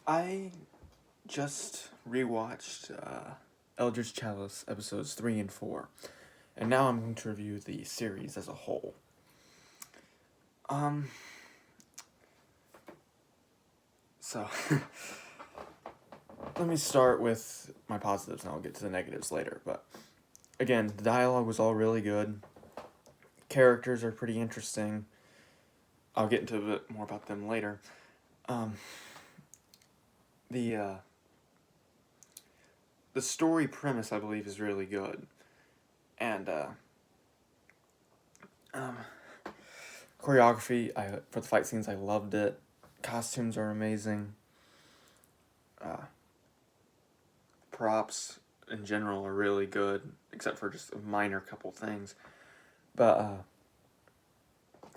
I just rewatched Eldridge Chalice episodes 3 and 4, and now I'm going to review the series as a whole. Um, so, let me start with my positives and I'll get to the negatives later. But, again, the dialogue was all really good. Characters are pretty interesting. I'll get into a bit more about them later. Um, the, uh, the story premise, I believe, is really good. And, um, choreography, for the fight scenes, I loved it. Costumes are amazing. Uh, Props in general are really good, except for just a minor couple things. But,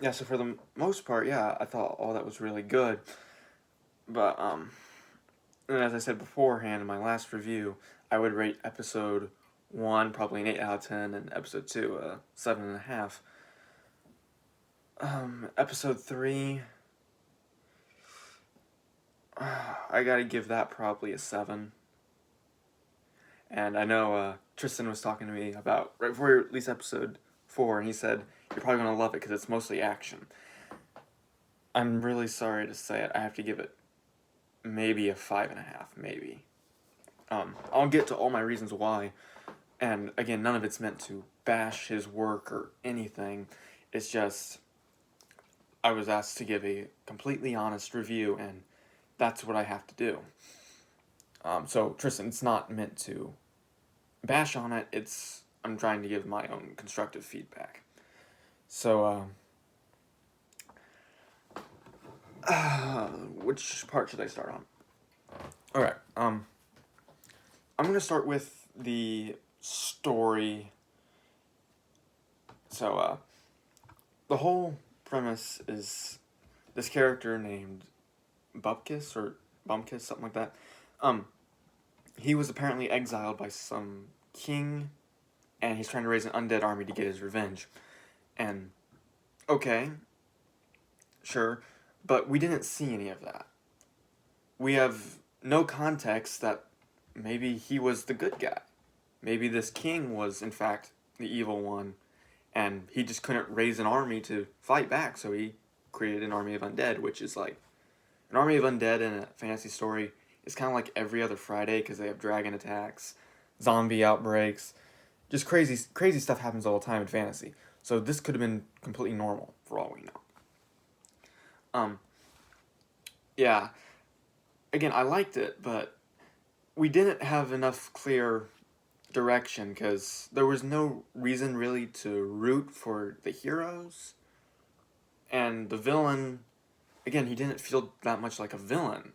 yeah, so for the most part, yeah, I thought all that was really good. But, and as I said beforehand in my last review, I would rate episode 1 probably an 8 out of 10, and episode 2 a 7.5. Episode 3, I gotta give that probably a 7. And I know Tristan was talking to me about, right before we released episode 4, and he said, you're probably going to love it because it's mostly action. I'm really sorry to say it. I have to give it maybe a 5.5, maybe. I'll get to all my reasons why. And again, none of it's meant to bash his work or anything. It's just, I was asked to give a completely honest review, and that's what I have to do. So, Tristan, it's not meant to bash on it. I'm trying to give my own constructive feedback. So, which part should I start on? Alright, I'm gonna start with the story. So, the whole premise is this character named Bupkis, or Bumkis, something like that. He was apparently exiled by some king, and he's trying to raise an undead army to get his revenge. And, okay, sure, but we didn't see any of that. We have no context that maybe he was the good guy. Maybe this king was, in fact, the evil one, and he just couldn't raise an army to fight back, so he created an army of undead, which is like, an army of undead in a fantasy story is kind of like every other Friday, because they have dragon attacks, zombie outbreaks, just crazy stuff happens all the time in fantasy. So this could have been completely normal, for all we know. Yeah, again, I liked it, but we didn't have enough clear direction because there was no reason really to root for the heroes. And the villain, again, he didn't feel that much like a villain.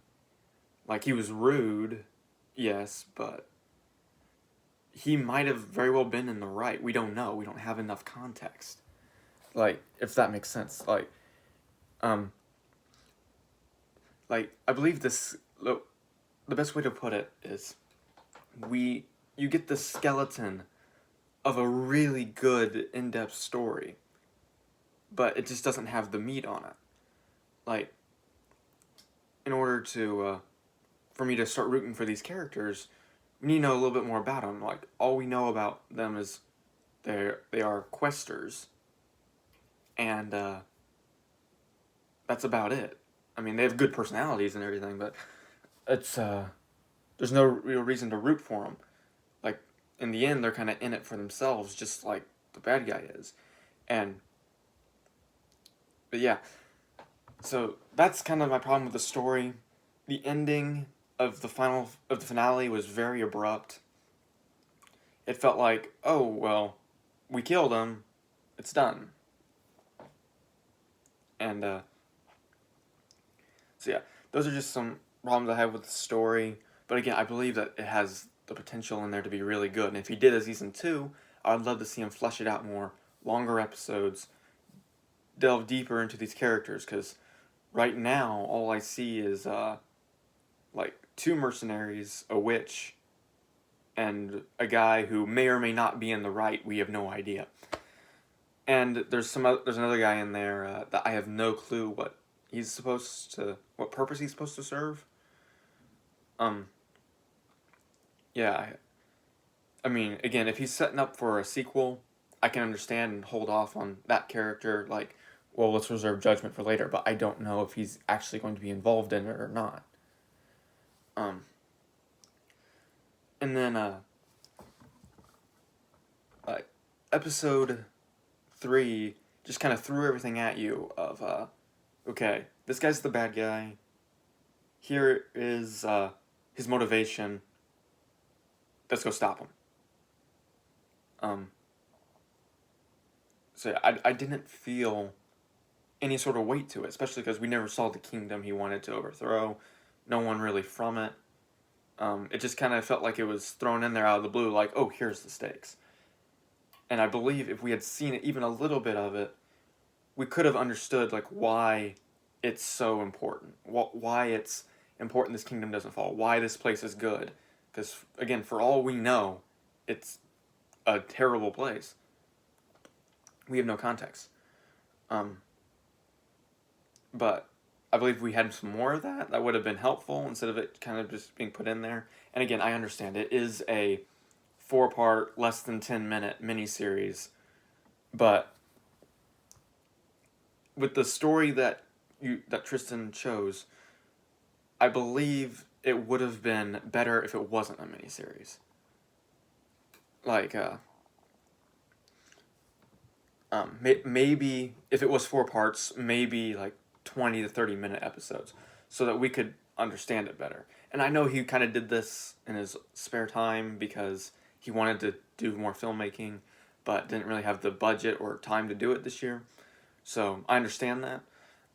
Like, he was rude, yes, but he might have very well been in the right. We don't know. We don't have enough context. Like, if that makes sense. Um, I believe the best way to put it is you get the skeleton of a really good in-depth story, but it just doesn't have the meat on it. Like, in order to for me to start rooting for these characters, we need to know a little bit more about them. Like, all we know about them is they are questers, and that's about it. I mean, they have good personalities and everything, but it's there's no real reason to root for them. Like, in the end, they're kind of in it for themselves, just like the bad guy is. But yeah, so that's kind of my problem with the story. The ending of the finale was very abrupt. It felt like, oh well, we killed him, it's done. And so yeah, those are just some problems I have with the story. But again, I believe that it has the potential in there to be really good. And if he did a season 2, I'd love to see him flesh it out more, longer episodes, delve deeper into these characters. Because right now, all I see is like 2 mercenaries, a witch, and a guy who may or may not be in the right. We have no idea. And there's another guy in there that I have no clue what purpose he's supposed to serve. Um, yeah, I mean, again, if he's setting up for a sequel, I can understand and hold off on that character, like, well, let's reserve judgment for later, but I don't know if he's actually going to be involved in it or not. Um, and then, like, episode 3 just kind of threw everything at you of, okay, this guy's the bad guy. Here is, his motivation. Let's go stop him. So I didn't feel any sort of weight to it, especially because we never saw the kingdom he wanted to overthrow. No one really from it. It just kind of felt like it was thrown in there out of the blue, like, oh, here's the stakes. And I believe if we had seen it, even a little bit of it, we could have understood, like, why it's so important. Why it's important this kingdom doesn't fall. Why this place is good. Because, again, for all we know, it's a terrible place. We have no context. But I believe if we had some more of that, that would have been helpful instead of it kind of just being put in there. And again, I understand it is a 4-part, less than 10-minute miniseries, but with the story that Tristan chose, I believe it would have been better if it wasn't a miniseries. Like, maybe if it was 4 parts, maybe like 20 to 30-minute episodes, so that we could understand it better. And I know he kind of did this in his spare time because he wanted to do more filmmaking, but didn't really have the budget or time to do it this year. So I understand that.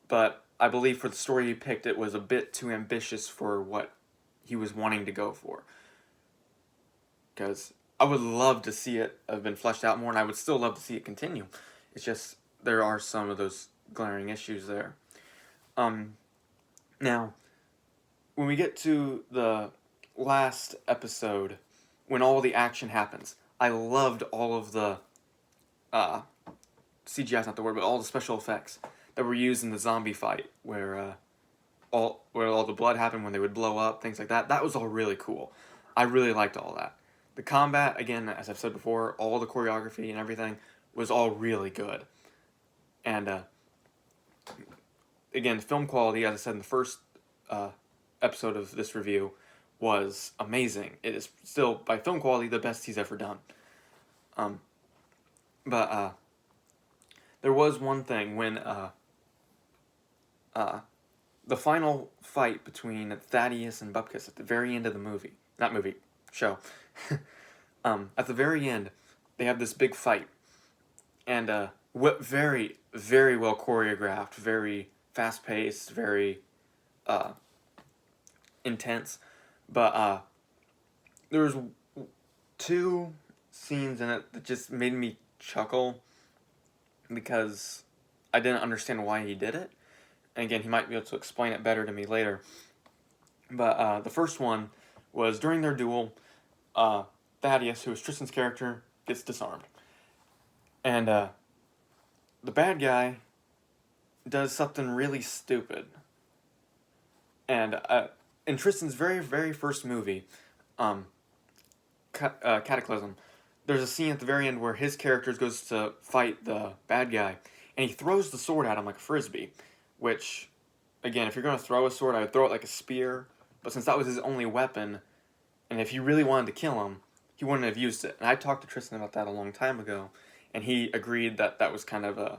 But I believe for the story he picked, it was a bit too ambitious for what he was wanting to go for. Because I would love to see it have been fleshed out more, and I would still love to see it continue. It's just, there are some of those glaring issues there. Now, when we get to the last episode, when all the action happens, I loved all of the, CGI is not the word, but all the special effects that were used in the zombie fight, where all the blood happened, when they would blow up, things like that. That was all really cool. I really liked all that. The combat, again, as I've said before, all the choreography and everything was all really good. And, again, film quality, as I said in the first episode of this review, was amazing. It is still, by film quality, the best he's ever done. But there was one thing when the final fight between Thaddeus and Bupkis at the very end of the show. At the very end, they have this big fight, and very, very well choreographed, very fast paced, very intense. But there was 2 scenes in it that just made me chuckle because I didn't understand why he did it. And again, he might be able to explain it better to me later. But the first one was during their duel, Thaddeus, who is Tristan's character, gets disarmed. And the bad guy does something really stupid. And in Tristan's very, very first movie, Cataclysm, there's a scene at the very end where his character goes to fight the bad guy, and he throws the sword at him like a frisbee, which, again, if you're going to throw a sword, I would throw it like a spear, but since that was his only weapon, and if he really wanted to kill him, he wouldn't have used it. And I talked to Tristan about that a long time ago, and he agreed that that was kind of a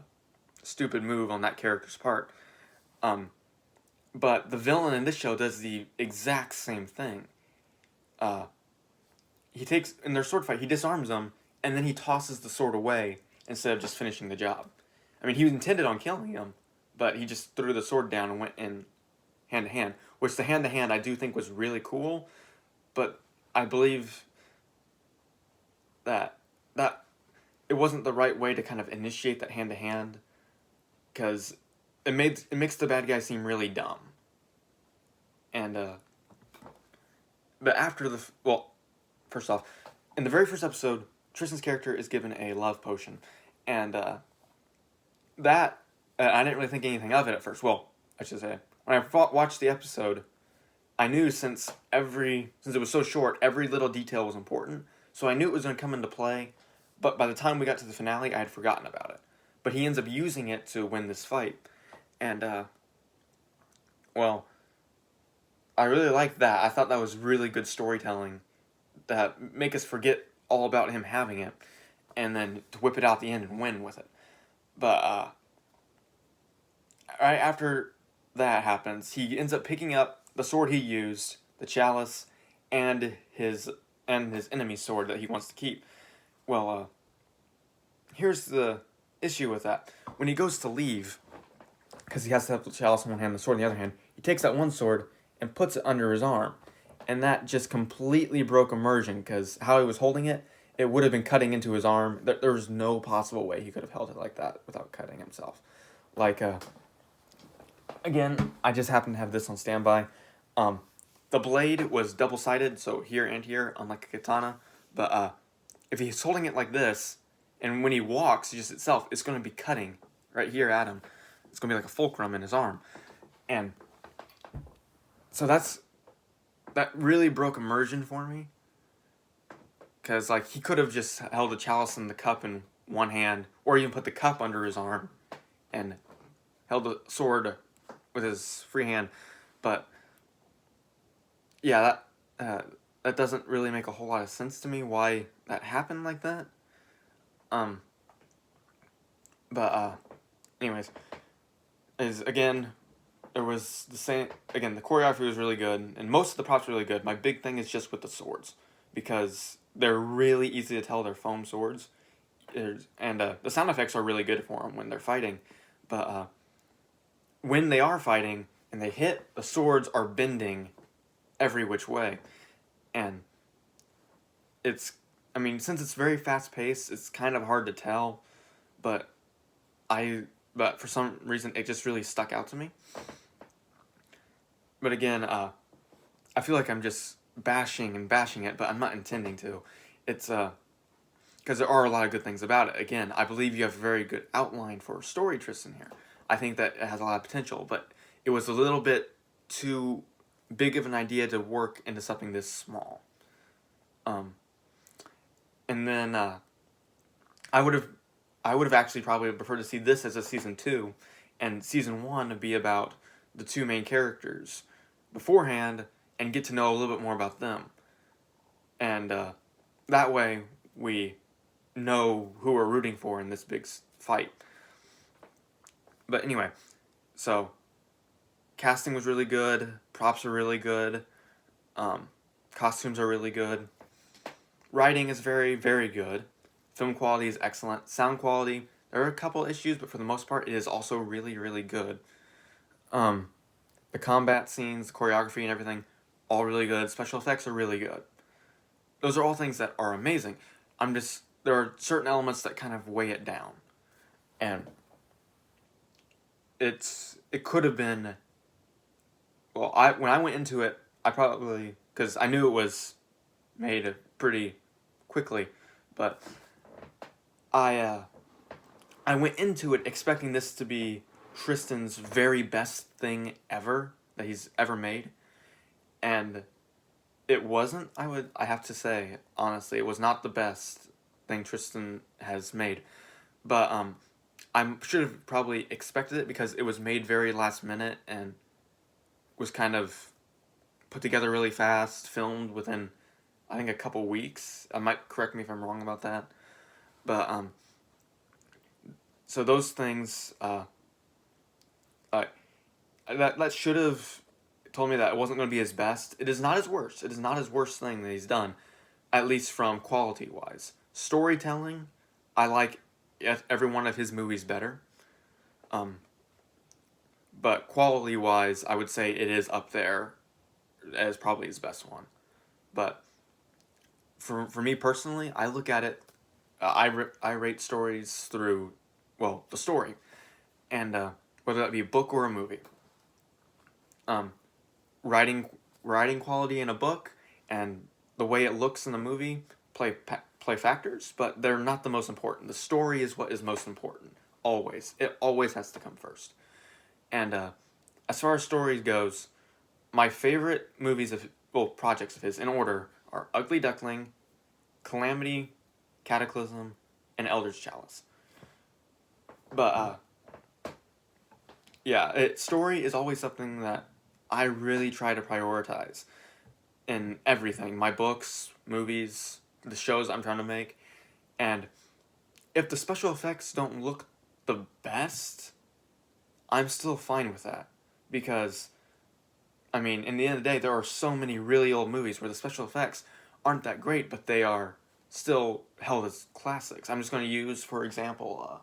stupid move on that character's part. But the villain in this show does the exact same thing. He takes, in their sword fight, he disarms them, and then he tosses the sword away instead of just finishing the job. I mean, he was intended on killing him, but he just threw the sword down and went in hand-to-hand, which the hand-to-hand I do think was really cool, but I believe that it wasn't the right way to kind of initiate that hand-to-hand, because it makes the bad guy seem really dumb. And, but after first off, in the very first episode, Tristan's character is given a love potion, and I didn't really think anything of it at first. Well, I should say, when I watched the episode, I knew since it was so short, every little detail was important. So I knew it was going to come into play, but by the time we got to the finale, I had forgotten about it. But he ends up using it to win this fight, and well, I really liked that. I thought that was really good storytelling that make us forget all about him having it, and then to whip it out the end and win with it. But right after that happens, he ends up picking up the sword he used, the Chalice, and his enemy's sword that he wants to keep. Well, here's the issue with that. When he goes to leave, because he has to have the Chalice in one hand and the sword in the other hand, he takes that one sword and puts it under his arm. And that just completely broke immersion, because how he was holding it, it would have been cutting into his arm. There was no possible way he could have held it like that without cutting himself. Like, again, I just happen to have this on standby. The blade was double-sided, so here and here, unlike a katana. But if he's holding it like this, and when he walks, just itself, it's going to be cutting right here at him. It's going to be like a fulcrum in his arm. And so that really broke immersion for me. Because, like, he could have just held the chalice and the cup in one hand, or even put the cup under his arm and held the sword with his free hand. But yeah, that doesn't really make a whole lot of sense to me why that happened like that. But anyways, there was the same. Again, the choreography was really good, and most of the props were really good. My big thing is just with the swords, because they're really easy to tell they're foam swords, and the sound effects are really good for them when they're fighting. But when they are fighting and they hit, the swords are bending every which way, and since it's very fast paced, it's kind of hard to tell, but for some reason it just really stuck out to me. But again, I feel like I'm just bashing it, but I'm not intending to. It's because there are a lot of good things about it. Again, I believe you have a very good outline for a story, Tristan, here. I think that it has a lot of potential, but it was a little bit too big of an idea to work into something this small. And then I would have actually probably preferred to see this as a season 2, and season 1 to be about the two main characters beforehand and get to know a little bit more about them. And that way we know who we're rooting for in this big fight. But anyway, so casting was really good, props are really good, costumes are really good, writing is very, very good, film quality is excellent, sound quality, there are a couple issues, but for the most part, it is also really, really good. The combat scenes, the choreography and everything, all really good. Special effects are really good. Those are all things that are amazing. There are certain elements that kind of weigh it down. And it could have been, when I went into it, because I knew it was made pretty quickly, but I went into it expecting this to be Tristan's very best thing ever that he's ever made, and it wasn't. I have to say, honestly, it was not the best thing Tristan has made, but I should have probably expected it because it was made very last minute and was kind of put together really fast, filmed within, I think, a couple weeks. I might correct me if I'm wrong about that, but so those things, that should have told me that it wasn't going to be his best. It is not his worst. It is not his worst thing that he's done, at least from quality-wise. Storytelling, I like every one of his movies better. But quality-wise, I would say it is up there as probably his best one. But for me personally, I look at it, I rate stories through, the story, and whether that be a book or a movie. Writing quality in a book and the way it looks in a movie play factors, but they're not the most important. The story is what is most important. Always. It always has to come first. And as far as story goes, my favorite projects of his in order are Ugly Duckling, Calamity, Cataclysm, and Eldridge Chalice. But yeah, story is always something that I really try to prioritize in everything. My books, movies, the shows I'm trying to make. And if the special effects don't look the best, I'm still fine with that. Because, I mean, in the end of the day, there are so many really old movies where the special effects aren't that great, but they are still held as classics. I'm just going to use, for example,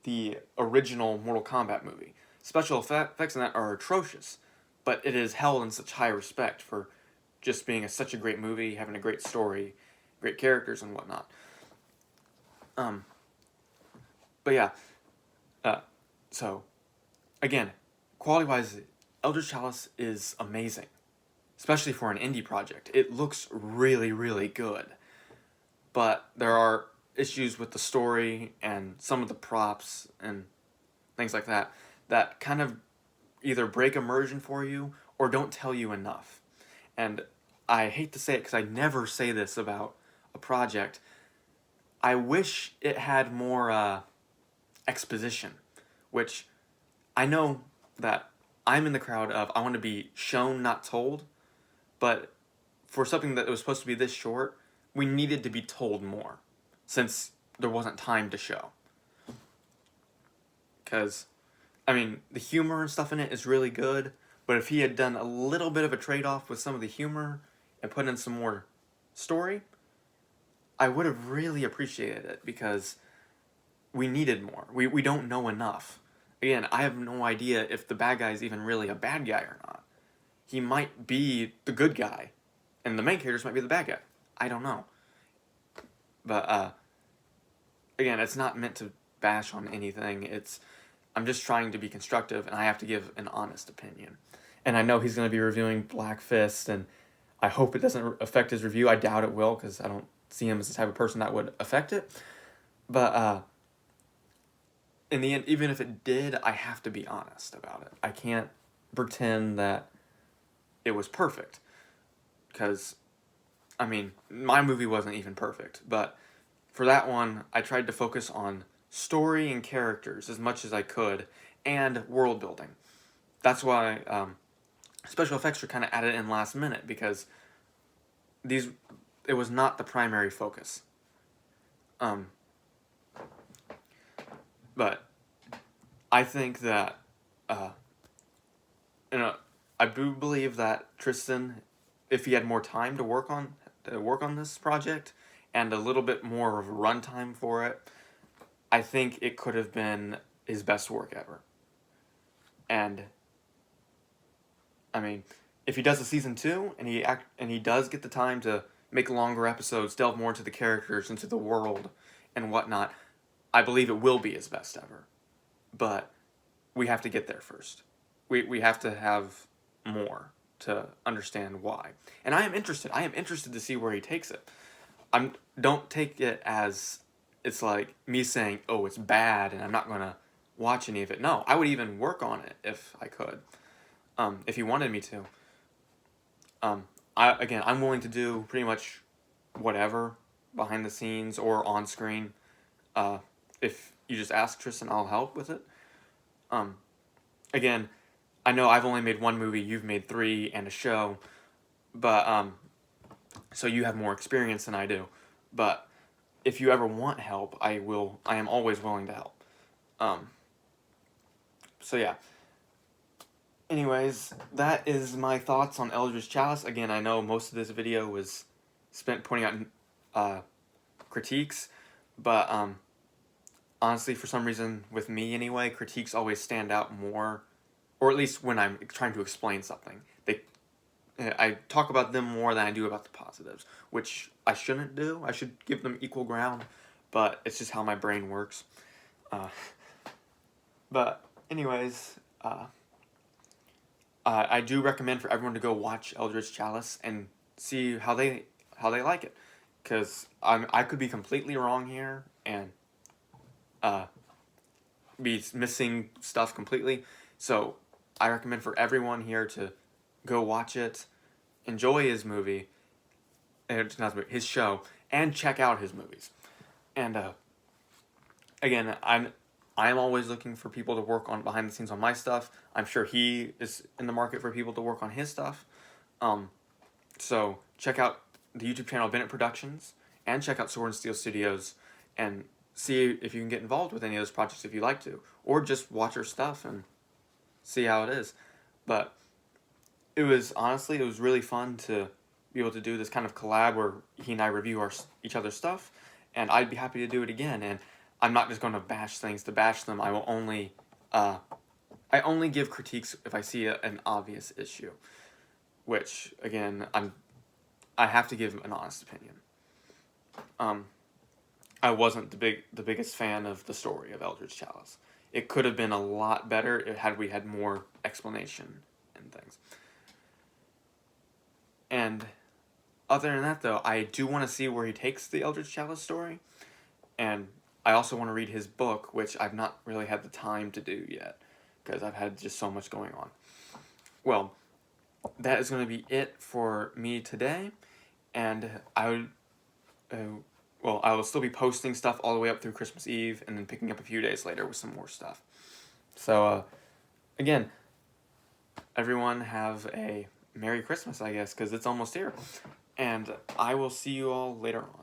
the original Mortal Kombat movie. Special effects in that are atrocious, but it is held in such high respect for just being such a great movie, having a great story, great characters, and whatnot. But yeah, so again, quality-wise, Eldritch Chalice is amazing, especially for an indie project. It looks really, really good, but there are issues with the story and some of the props and things like that that kind of either break immersion for you or don't tell you enough. And I hate to say it because I never say this about a project. I wish it had more exposition, which I know that I'm in the crowd of I want to be shown, not told, but for something that was supposed to be this short, we needed to be told more since there wasn't time to show. Because, I mean, the humor and stuff in it is really good, but if he had done a little bit of a trade-off with some of the humor and put in some more story, I would have really appreciated it because we needed more. We don't know enough. Again, I have no idea if the bad guy is even really a bad guy or not. He might be the good guy, and the main characters might be the bad guy. I don't know. But, again, it's not meant to bash on anything. I'm just trying to be constructive, and I have to give an honest opinion. And I know he's going to be reviewing Black Fist, and I hope it doesn't affect his review. I doubt it will, because I don't see him as the type of person that would affect it. But, in the end, even if it did, I have to be honest about it. I can't pretend that it was perfect. Because, I mean, my movie wasn't even perfect. But for that one, I tried to focus on story and characters as much as I could, and world building. That's why special effects were kind of added in last minute, because it was not the primary focus. But I think that, I do believe that Tristan, if he had more time to work on this project and a little bit more of a runtime for it, I think it could have been his best work ever. And I mean, if he does a season 2 and he does get the time to make longer episodes, delve more into the characters, into the world, and whatnot, I believe it will be his best ever. But we have to get there first. We have to have more to understand why. And I am interested. I am interested to see where he takes it. Don't take it as it's like me saying, oh, it's bad and I'm not going to watch any of it. No, I would even work on it if I could. If he wanted me to. I'm willing to do pretty much whatever behind the scenes or on screen. If you just ask Tristan, I'll help with it. Again, I know I've only made one movie, you've made 3 and a show, but so you have more experience than I do. But if you ever want help, I am always willing to help. So yeah. Anyways, that is my thoughts on Eldridge Chalice. Again, I know most of this video was spent pointing out critiques, but honestly, for some reason, with me anyway, critiques always stand out more, or at least when I'm trying to explain something. I talk about them more than I do about the positives, which I shouldn't do. I should give them equal ground, but it's just how my brain works. But anyways, I do recommend for everyone to go watch Eldritch Chalice and see how they like it, because I could be completely wrong here and be missing stuff completely. So I recommend for everyone here to go watch it, enjoy his movie, his show, and check out his movies. And again, I'm always looking for people to work on behind the scenes on my stuff. I'm sure he is in the market for people to work on his stuff. So check out the YouTube channel Bennett Productions and check out Sword and Steel Studios and see if you can get involved with any of those projects if you like to, or just watch our stuff and see how it is. But it was really fun to be able to do this kind of collab where he and I review each other's stuff, and I'd be happy to do it again. And I'm not just going to bash things to bash them. I only give critiques if I see an obvious issue, which again I have to give an honest opinion. I wasn't the biggest fan of the story of Eldridge Chalice. It could have been a lot better had we had more explanation and things. And other than that, though, I do want to see where he takes the Eldridge Chalice story, and I also want to read his book, which I've not really had the time to do yet, because I've had just so much going on. Well, that is going to be it for me today, and I will still be posting stuff all the way up through Christmas Eve, and then picking up a few days later with some more stuff. So, again, everyone have a Merry Christmas, I guess, because it's almost here. And I will see you all later on.